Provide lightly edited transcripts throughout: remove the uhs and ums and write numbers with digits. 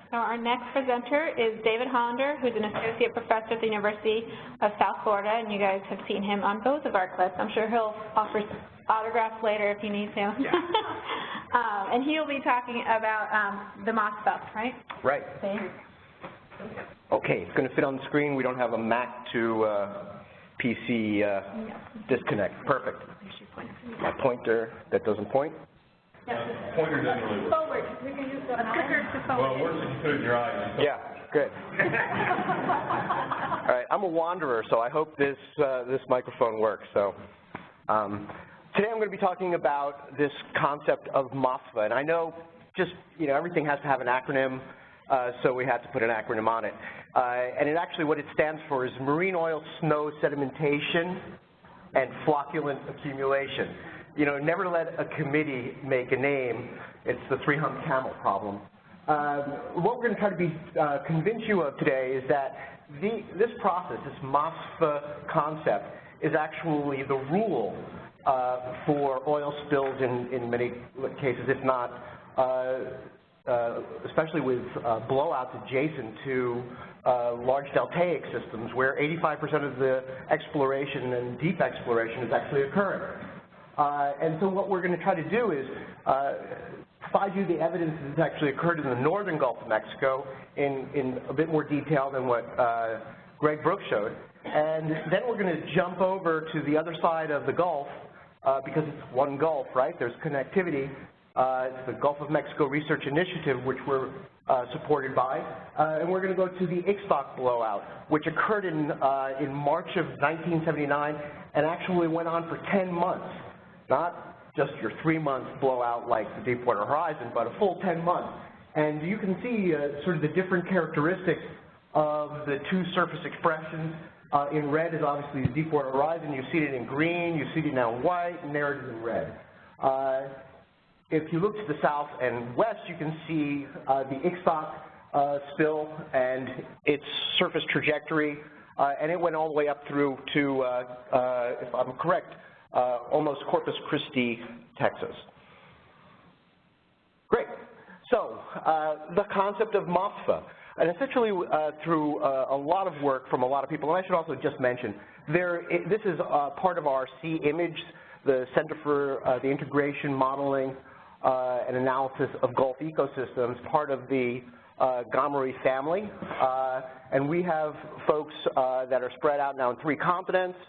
So our next presenter is David Hollander, who's an associate professor at the University of South Florida, and you guys have seen him on both of our clips. I'm sure he'll offer autographs later if you need to. Yeah. And he'll be talking about the MOSSFA, right? Right. Dave? Okay, it's going to fit on the screen. We don't have a Mac to PC disconnect. Perfect. My pointer that doesn't point. Pointer doesn't really work. Forward. We can use a clicker to forward. Well, it works if you put it in your eyes. Yeah, good. All right, I'm a wanderer, so I hope this microphone works. So today I'm going to be talking about this concept of MOSSFA, and I know just everything has to have an acronym, so we had to put an acronym on it. And it actually, what it stands for is Marine Oil Snow Sedimentation and Flocculent Accumulation. Never let a committee make a name. It's the three-hump camel problem. What we're going to try to convince you of today is that this process, this MOSSFA concept, is actually the rule for oil spills in many cases, if not, especially with blowouts adjacent to large deltaic systems, where 85% of the exploration and deep exploration is actually occurring. And so what we're going to try to do is provide you the evidence that has actually occurred in the northern Gulf of Mexico in a bit more detail than what Greg Brooks showed. And then we're going to jump over to the other side of the Gulf because it's one Gulf, right? There's connectivity. It's the Gulf of Mexico Research Initiative, which we're supported by. And we're going to go to the IXTOC blowout, which occurred in March of 1979 and actually went on for 10 months. Not just your 3-month blowout like the Deepwater Horizon, but a full 10 months. And you can see sort of the different characteristics of the two surface expressions. In red is obviously the Deepwater Horizon. You see it in green, you see it now in white, and there it is in red. If you look to the south and west, you can see the IXTOC spill and its surface trajectory, and it went all the way up through to, if I'm correct, almost Corpus Christi, Texas. Great. So the concept of MOSSFA, and essentially through a lot of work from a lot of people, and I should also just mention, this is part of our C-IMAGE, the Center for the Integration, Modeling, and Analysis of Gulf Ecosystems, part of the Gomery family. And we have folks that are spread out now in 3 continents.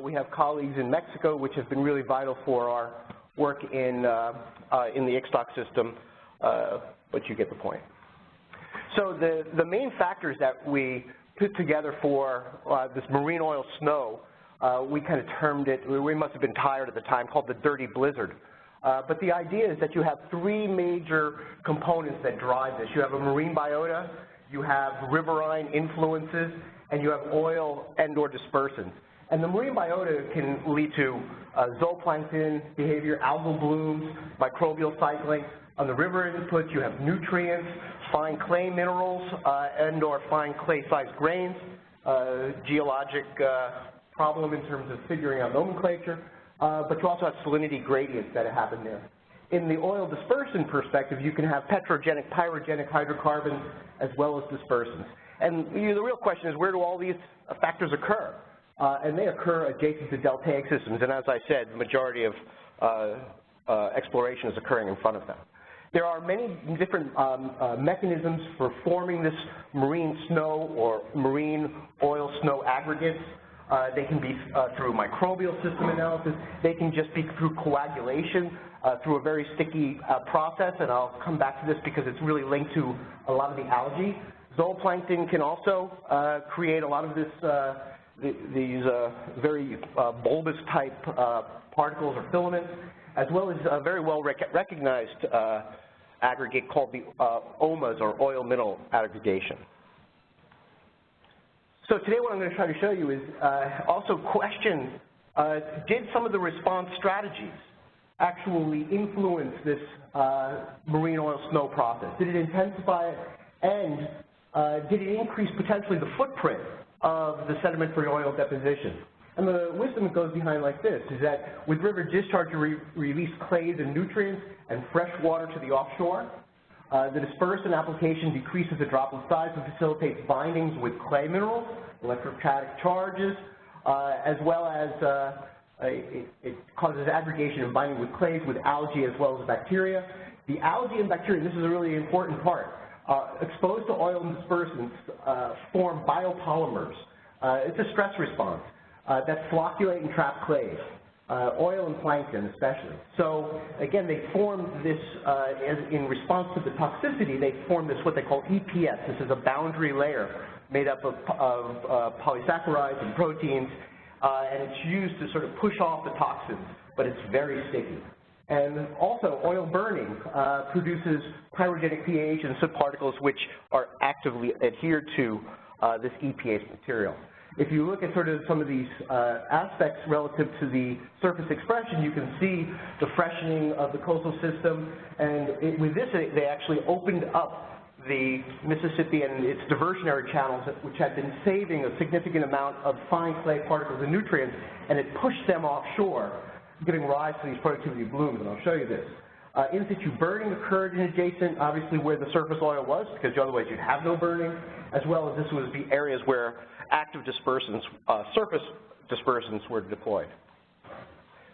We have colleagues in Mexico, which have been really vital for our work in the IXTOC system, but you get the point. So the main factors that we put together for this marine oil snow, we kind of termed it, we must have been tired at the time, called the dirty blizzard. But the idea is that you have 3 major components that drive this. You have a marine biota, you have riverine influences, and you have oil and or dispersants. And the marine biota can lead to zooplankton behavior, algal blooms, microbial cycling. On the river inputs, you have nutrients, fine clay minerals, and or fine clay-sized grains, geologic problem in terms of figuring out nomenclature. But you also have salinity gradients that happen there. In the oil dispersant perspective, you can have petrogenic, pyrogenic hydrocarbons as well as dispersants. And the real question is, where do all these factors occur? And they occur adjacent to deltaic systems, and as I said, the majority of exploration is occurring in front of them. There are many different mechanisms for forming this marine snow or marine oil snow aggregates. They can be through microbial system analysis. They can just be through coagulation, through a very sticky process, and I'll come back to this because it's really linked to a lot of the algae. Zooplankton can also create a lot of this, these very bulbous type particles or filaments, as well as a very well recognized aggregate called the OMAS, or oil mineral aggregation. So today what I'm going to try to show you is also question, did some of the response strategies actually influence this marine oil snow process? Did it intensify it, and did it increase potentially the footprint of the sedimentary oil deposition? And the wisdom that goes behind like this is that with river discharge, you release clays and nutrients and fresh water to the offshore. The dispersant application decreases the droplet size and facilitates bindings with clay minerals, electrostatic charges, as well as it causes aggregation and binding with clays, with algae, as well as bacteria. The algae and bacteria, this is a really important part, exposed to oil and dispersants form biopolymers. It's a stress response that flocculate and trap clays. Oil and plankton especially. So again, they form this, in response to the toxicity, they form this, what they call EPS. This is a boundary layer made up of polysaccharides and proteins, and it's used to sort of push off the toxins, but it's very sticky. And also, oil burning produces pyrogenic PAH and soot particles which are actively adhered to this EPA material. If you look at sort of some of these aspects relative to the surface expression, you can see the freshening of the coastal system, and with this, they actually opened up the Mississippi and its diversionary channels, which had been saving a significant amount of fine clay particles and nutrients, and it pushed them offshore, giving rise to these productivity blooms, and I'll show you this. In situ burning occurred in adjacent, obviously, where the surface oil was, because otherwise you'd have no burning, as well as this was the areas where active dispersants, surface dispersants were deployed.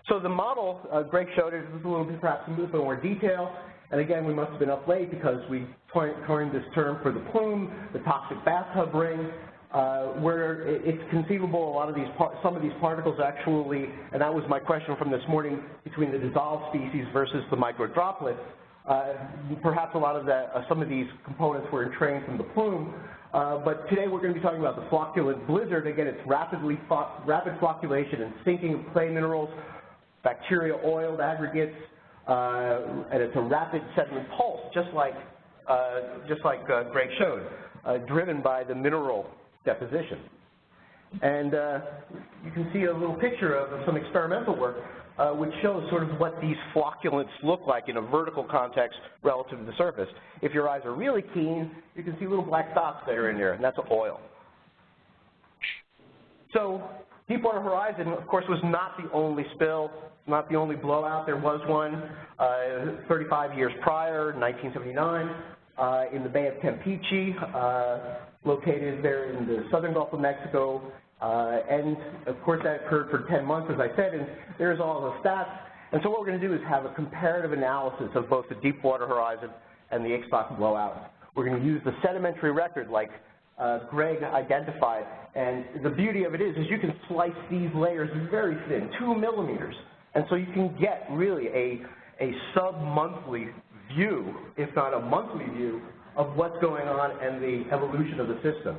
So the model, Greg showed it, was a little bit, perhaps a little bit more detail, and again, we must have been up late because we coined this term for the plume, the toxic bathtub ring, where it's conceivable a lot of these, some of these particles actually, and that was my question from this morning, between the dissolved species versus the microdroplets, perhaps a lot of that, some of these components were entrained from the plume, but today we're going to be talking about the flocculent blizzard. Again, it's rapid flocculation and sinking of clay minerals, bacteria oiled aggregates, and it's a rapid sediment pulse, just like Greg showed, driven by the mineral deposition. And you can see a little picture of some experimental work which shows sort of what these flocculents look like in a vertical context relative to the surface. If your eyes are really keen, you can see little black dots that are in there, and that's oil. So Deepwater Horizon, of course, was not the only spill, not the only blowout. There was one 35 years prior, 1979, in the Bay of Campeche, located there in the southern Gulf of Mexico. And of course that occurred for 10 months, as I said, and there's all the stats. And so what we're going to do is have a comparative analysis of both the Deepwater Horizon and the IXTOC blowout. We're going to use the sedimentary record like Greg identified, and the beauty of it is you can slice these layers very thin, 2 millimeters, and so you can get really a sub-monthly view, if not a monthly view, of what's going on and the evolution of the system.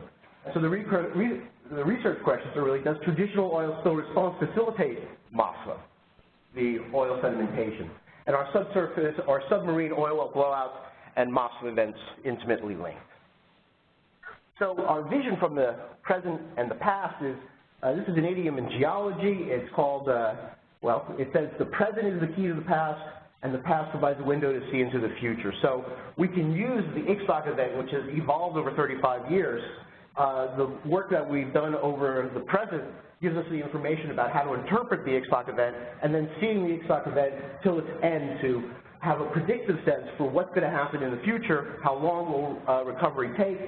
So the research questions are really, does traditional oil spill response facilitate MOSSFA, the oil sedimentation? And our subsurface, our submarine oil well blowouts and MOSSFA events intimately linked. So our vision from the present and the past is, this is an idiom in geology. It's called, well, it says the present is the key to the past, and the past provides a window to see into the future. So we can use the IXTOC event, which has evolved over 35 years. The work that we've done over the present gives us the information about how to interpret the IXTOC event, and then seeing the IXTOC event till its end to have a predictive sense for what's going to happen in the future, how long will recovery take.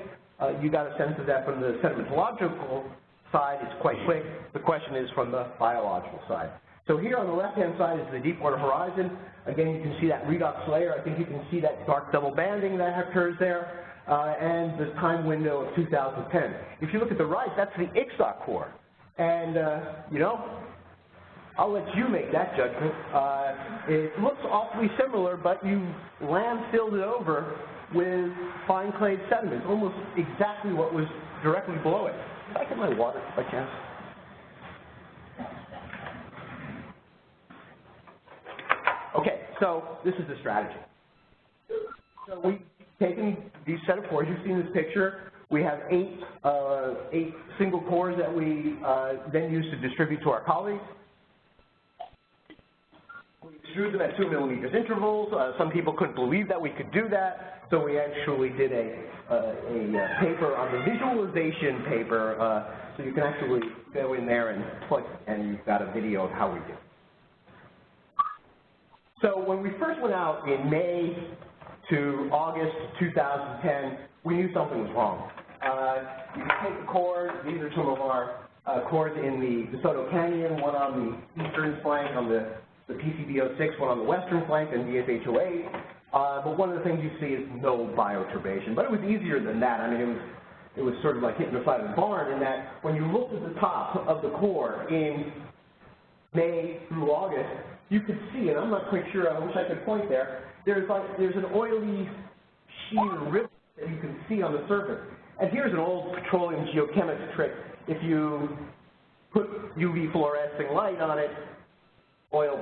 You got a sense of that from the sedimentological side. It's quite quick. The question is from the biological side. So here on the left-hand side is the Deepwater Horizon. Again, you can see that redox layer. I think you can see that dark double banding that occurs there, and the time window of 2010. If you look at the right, that's the IXTOC core. And, you know, I'll let you make that judgment. It looks awfully similar, but you landfilled it over with fine clayed sediments, almost exactly what was directly below it. Can I get my water by chance? Okay, so this is the strategy. So we've taken these set of cores. You've seen this picture. We have eight single cores that we then use to distribute to our colleagues. We extrude them at 2 millimeters intervals. Some people couldn't believe that we could do that, so we actually did a paper on the visualization paper, so you can actually go in there and click, and you've got a video of how we do. So when we first went out in May to August 2010, we knew something was wrong. You can take the cores. These are some of our cores in the DeSoto Canyon, one on the eastern flank, on the PCB06, one on the western flank, and DSH08. But one of the things you see is no bioturbation. But it was easier than that. I mean, it was sort of like hitting the side of the barn in that when you looked at the top of the core in May through August, you could see, and I'm not quite sure, I wish I could point there, there's an oily sheer ribbon that you can see on the surface. And here's an old petroleum geochemist trick. If you put UV fluorescing light on it, oil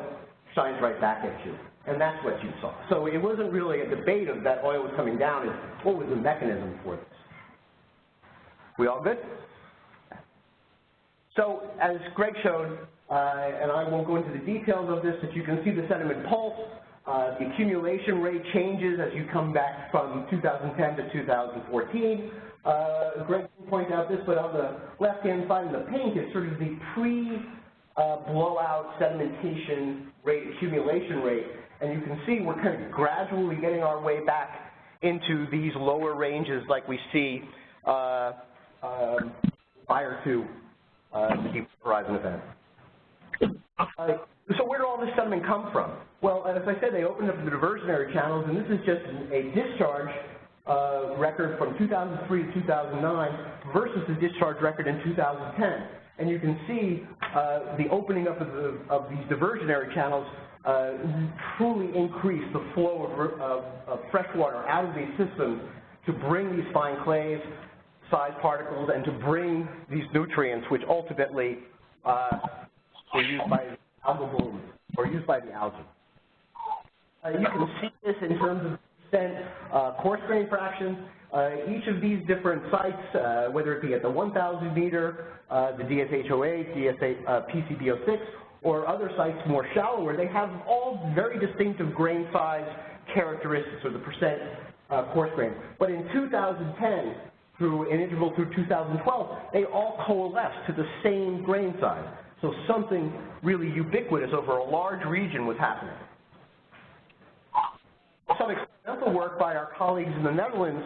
shines right back at you. And that's what you saw. So it wasn't really a debate of that oil was coming down. It's what was the mechanism for this. We all good? So as Greg showed, and I won't go into the details of this, but you can see the sediment pulse. The accumulation rate changes as you come back from 2010 to 2014. Greg can point out this, but on the left-hand side in the pink is sort of the pre-blowout sedimentation rate, accumulation rate. And you can see we're kind of gradually getting our way back into these lower ranges like we see prior to the Deepwater Horizon event. So where did all this sediment come from? Well, as I said, they opened up the diversionary channels, and this is just a discharge record from 2003 to 2009 versus the discharge record in 2010. And you can see the opening up of these diversionary channels truly increase the flow of fresh water out of these systems to bring these fine clays, size particles, and to bring these nutrients, which ultimately were used by algal blooms or used by the algae. You can see this in terms of percent coarse grain fraction. Each of these different sites, whether it be at the 1,000 meter, the DSH08, PCB06, or other sites more shallower, they have all very distinctive grain size characteristics, or the percent coarse grain. But in 2010, through an interval through 2012, they all coalesced to the same grain size. So something really ubiquitous over a large region was happening. Some experimental work by our colleagues in the Netherlands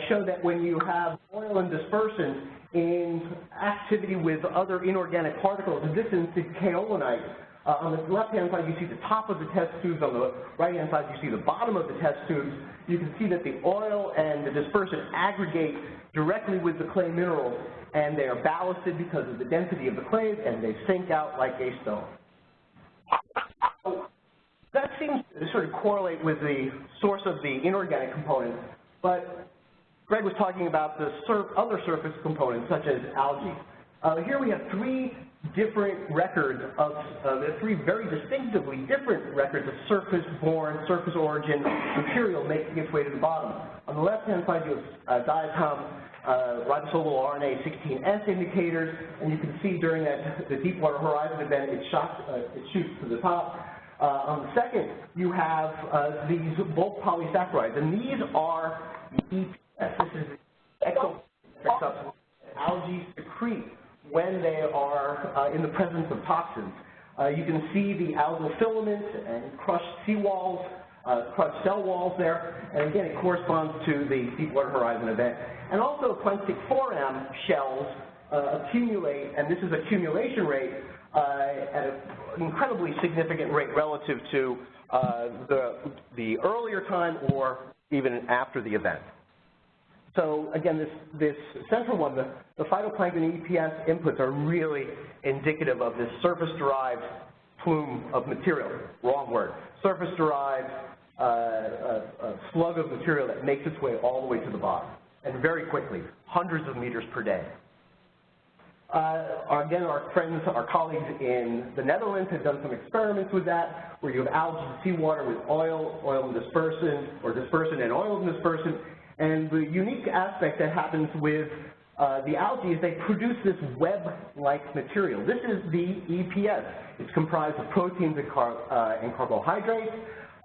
show that when you have oil and dispersant in activity with other inorganic particles, in this instance kaolinite, on the left-hand side you see the top of the test tubes, on the right-hand side you see the bottom of the test tubes. You can see that the oil and the dispersant aggregate directly with the clay minerals, and they are ballasted because of the density of the clays, and they sink out like a stone. That seems to sort of correlate with the source of the inorganic components, but Greg was talking about the other surface components, such as algae. Here we have three different records of three very distinctively different records of surface-borne, surface origin material making its way to the bottom. On the left-hand side, you have diatom ribosomal RNA 16S indicators, and you can see during the Deepwater Horizon event, it shoots to the top. On the second, you have these bulk polysaccharides, and these are EPS. This is exotic substance that algae secrete when they are in the presence of toxins. You can see the algal filaments and crushed seawalls, crushed cell walls there, and again, it corresponds to the Deepwater Horizon event. And also Benthic Foram shells accumulate, and this is accumulation rate at an incredibly significant rate relative to the earlier time or even after the event. So again, this central one, the phytoplankton EPS inputs are really indicative of this surface-derived plume of material. Wrong word. Surface-derived slug of material that makes its way all the way to the bottom, and very quickly, hundreds of meters per day. Again, our friends, our colleagues in the Netherlands have done some experiments with that, where you have algae and seawater with oil and dispersant, or dispersant and oil and dispersant. And the unique aspect that happens with the algae is they produce this web-like material. This is the EPS. It's comprised of proteins and carbohydrates,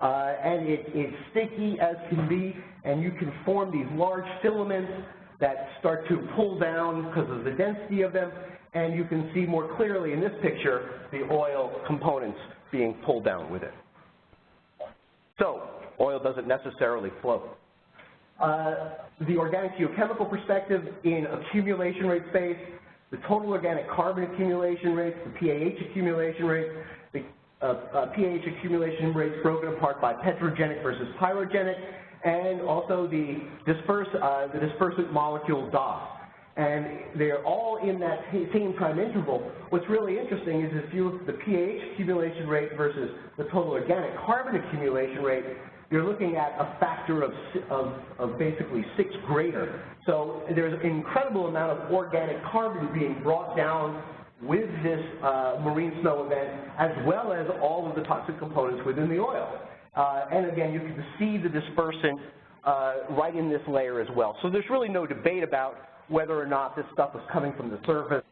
and it's sticky as can be, and you can form these large filaments that start to pull down because of the density of them, and you can see more clearly in this picture the oil components being pulled down with it. So oil doesn't necessarily float. The organic geochemical perspective in accumulation rate space, the total organic carbon accumulation rates, the PAH accumulation rates, the PAH accumulation rates broken apart by petrogenic versus pyrogenic, and also the dispersant molecule DOS. And they're all in that same time interval. What's really interesting is if you look at the PAH accumulation rate versus the total organic carbon accumulation rate, you're looking at a factor of basically 6 greater. So there's an incredible amount of organic carbon being brought down with this marine snow event, as well as all of the toxic components within the oil. And again, you can see the dispersant right in this layer as well. So there's really no debate about whether or not this stuff was coming from the surface.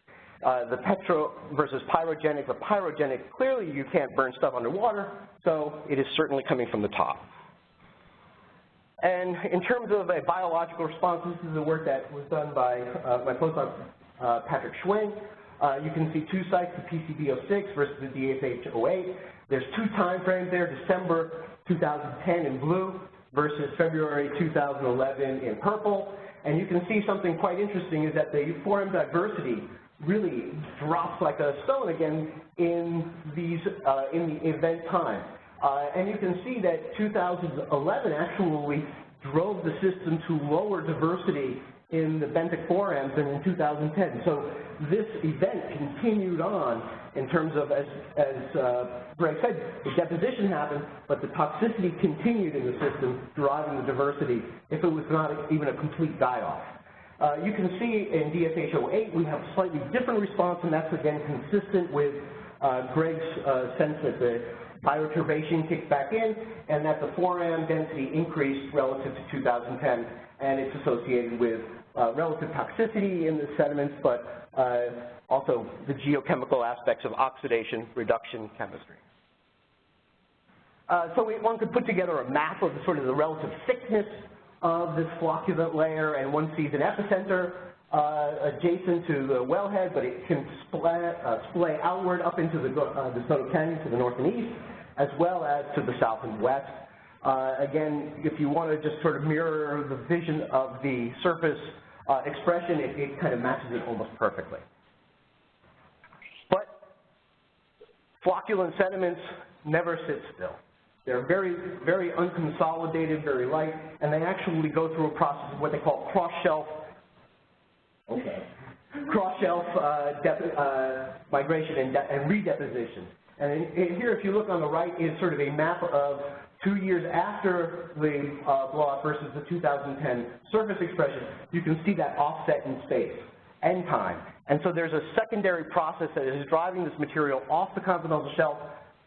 The petro versus pyrogenic, the pyrogenic, clearly you can't burn stuff underwater, so it is certainly coming from the top. And in terms of a biological response, this is the work that was done by my postdoc, Patrick Schwing. You can see 2 sites, the PCB06 versus the DSH08. There's 2 time frames there, December 2010 in blue versus February 2011 in purple. And you can see something quite interesting is that the forum diversity really drops like a stone again in these in the event time. And you can see that 2011 actually drove the system to lower diversity in the Benthic Foram than in 2010. So this event continued on in terms of, as Greg said, the deposition happened, but the toxicity continued in the system, driving the diversity if it was not even a complete die-off. You can see in DSH08 we have a slightly different response, and that's again consistent with Greg's sense that the bioturbation kicked back in and that the foram density increased relative to 2010, and it's associated with relative toxicity in the sediments, but also the geochemical aspects of oxidation, reduction, chemistry. So one could put together a map of the, sort of the relative thickness of this flocculent layer, and one sees an epicenter adjacent to the wellhead, but it can splay outward up into the DeSoto Canyon to the north and east, as well as to the south and west. Again, if you want to just sort of mirror the vision of the surface expression, it kind of matches it almost perfectly. But flocculent sediments never sit still. They're very, very unconsolidated, very light, and they actually go through a process of what they call cross-shelf migration and redeposition. And here, if you look on the right, is sort of a map of 2 years after the blow-up versus the 2010 surface expression. You can see that offset in space and time. And so there's a secondary process that is driving this material off the continental shelf,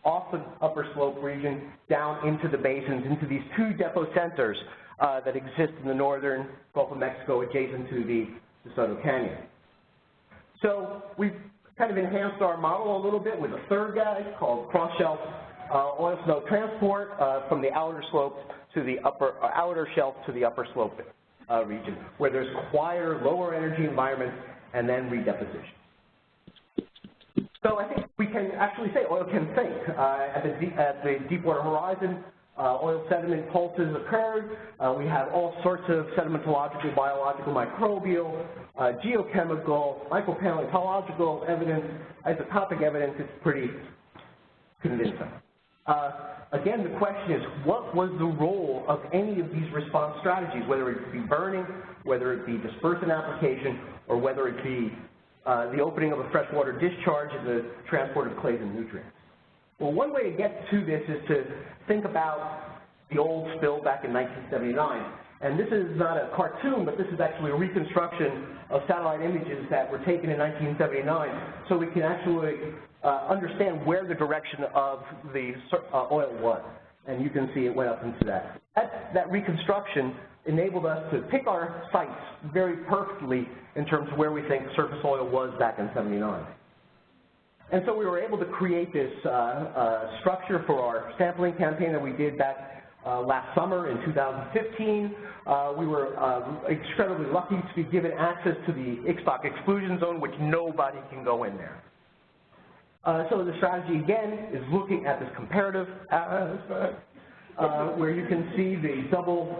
off the upper slope region, down into the basins, into these 2 depot centers that exist in the northern Gulf of Mexico adjacent to the DeSoto Canyon. So we've kind of enhanced our model a little bit with a third guy called cross-shelf oil snow transport from the outer slope to the outer shelf to the upper slope region, where there's quieter, lower energy environments, and then redeposition. So I think we can actually say oil can think. At the Deepwater Horizon, oil sediment pulses occurred. We have all sorts of sedimentological, biological, microbial, geochemical, micropaleontological evidence, isotopic evidence. It's pretty convincing. Again, the question is, what was the role of any of these response strategies, whether it be burning, whether it be dispersant application, or whether it be the opening of a freshwater discharge and the transport of clays and nutrients? Well, one way to get to this is to think about the old spill back in 1979. And this is not a cartoon, but this is actually a reconstruction of satellite images that were taken in 1979, so we can actually understand where the direction of the oil was. And you can see it went up into that. That reconstruction enabled us to pick our sites very perfectly in terms of where we think surface oil was back in 79. And so we were able to create this structure for our sampling campaign that we did back last summer in 2015. We were incredibly lucky to be given access to the IXTOC exclusion zone, which nobody can go in there. So the strategy, again, is looking at this comparative where you can see the double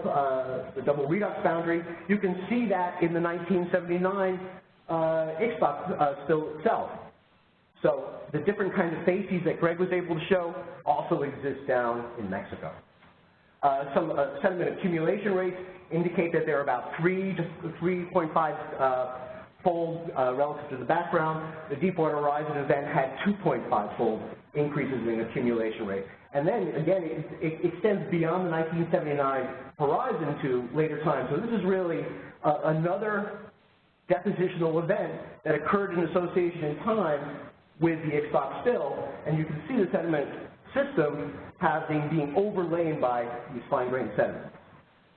redox boundary. You can see that in the 1979 IXTOC spill itself. So the different kinds of facies that Greg was able to show also exist down in Mexico. Some sediment accumulation rates indicate that they're about 3 to 3.5 fold relative to the background. The Deepwater Horizon event had 2.5 fold increases in accumulation rate. And then again, it extends beyond the 1979 horizon to later times. So this is really another depositional event that occurred in association in time with the IXTOC spill, and you can see the sediment system being overlain by these fine-grained sediments.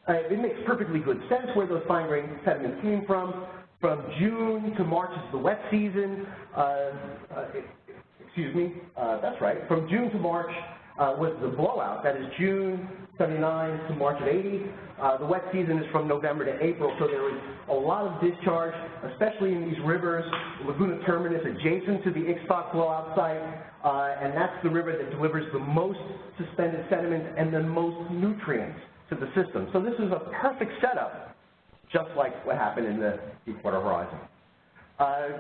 It makes perfectly good sense where those fine-grained sediments came from. From June to March is the wet season. That's right. From June to March was the blowout. That is June 79 to March of 80. The wet season is from November to April, so there was a lot of discharge, especially in these rivers. Laguna Terminus adjacent to the IXTOC blowout site, and that's the river that delivers the most suspended sediment and the most nutrients to the system. So this is a perfect setup, just like what happened in the Deepwater Horizon.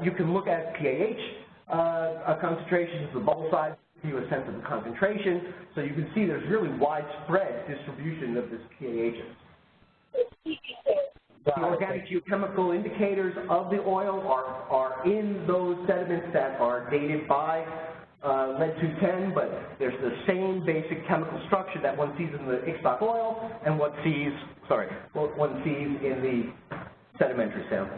You can look at pH concentrations, the bubble size, give you a sense of the concentration, so you can see there's really widespread distribution of this PAHs. The organic geochemical indicators of the oil are in those sediments that are dated by lead-210, but there's the same basic chemical structure that one sees in the IXTOC oil and one sees in the sedimentary sample.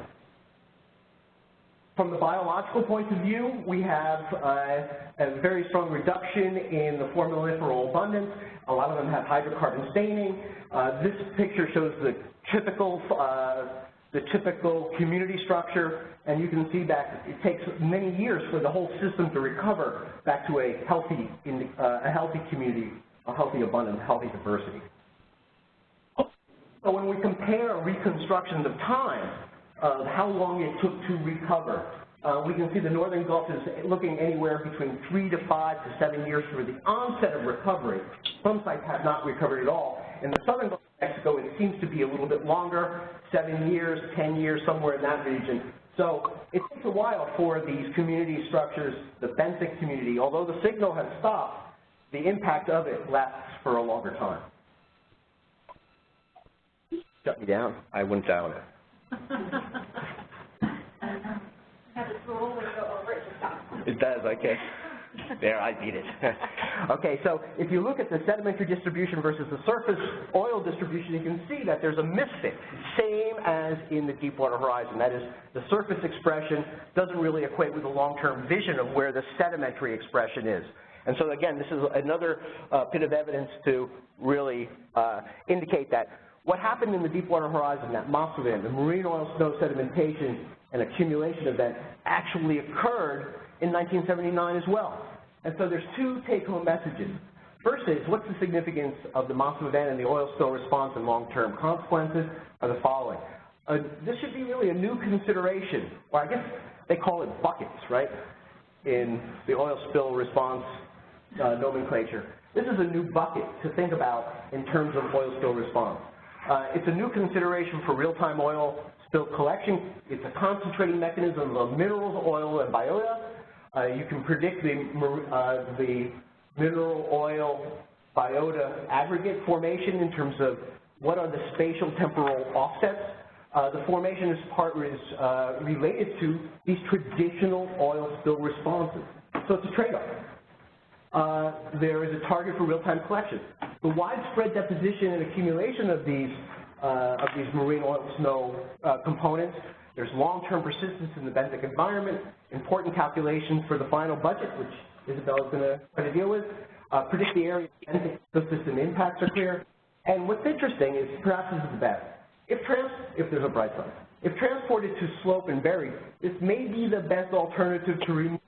From the biological point of view, we have a very strong reduction in the foraminiferal abundance. A lot of them have hydrocarbon staining. This picture shows the typical community structure, and you can see that it takes many years for the whole system to recover back to a healthy community, a healthy abundance, healthy diversity. So when we compare reconstructions of time, of how long it took to recover, we can see the Northern Gulf is looking anywhere between 3 to 5 to 7 years for the onset of recovery. Some sites have not recovered at all. In the Southern Gulf of Mexico, it seems to be a little bit longer, 7 years, 10 years, somewhere in that region. So it takes a while for these community structures, the benthic community, although the signal has stopped, the impact of it lasts for a longer time. Shut me down? I went down it. It does, okay. There, I beat it. Okay, so if you look at the sedimentary distribution versus the surface oil distribution, you can see that there's a misfit, same as in the Deepwater Horizon. That is, the surface expression doesn't really equate with the long-term vision of where the sedimentary expression is. And so again, this is another bit of evidence to really indicate that what happened in the Deepwater Horizon, that MOSSFA event, the marine oil snow sedimentation and accumulation event, actually occurred in 1979 as well. And so there's two take-home messages. First is, what's the significance of the MOSSFA event and the oil spill response and long-term consequences are the following. This should be really a new consideration, or I guess they call it buckets, right, in the oil spill response nomenclature. This is a new bucket to think about in terms of oil spill response. It's a new consideration for real-time oil spill collection. It's a concentrating mechanism of minerals, oil, and biota. You can predict the mineral oil biota aggregate formation in terms of what are the spatial-temporal offsets. The formation is related to these traditional oil spill responses. So it's a trade-off. There is a target for real-time collection. The widespread deposition and accumulation of these marine oil snow components, there's long-term persistence in the benthic environment, important calculations for the final budget, which Isabel is going to try to deal with, predict the area of benthic ecosystem impacts are clear. And what's interesting is, perhaps this is the best, if there's a bright side, if transported to slope and buried, this may be the best alternative to remove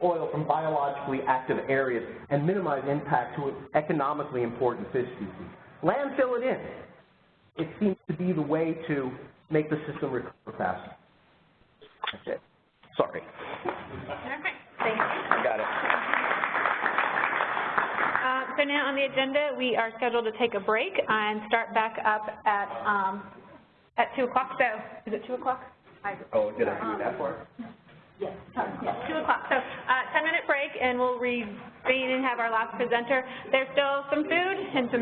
oil from biologically active areas and minimize impact to economically important fish species. Landfill it in. It seems to be the way to make the system recover faster. That's it. Sorry. Perfect. Thank you. I got it. after now on the agenda, we are scheduled to take a break and start back up at 2 o'clock. So, is it 2 o'clock? Oh, did I do that part? Yes, 2 o'clock. So 10-minute break, and we'll reconvene and have our last presenter. There's still some food and some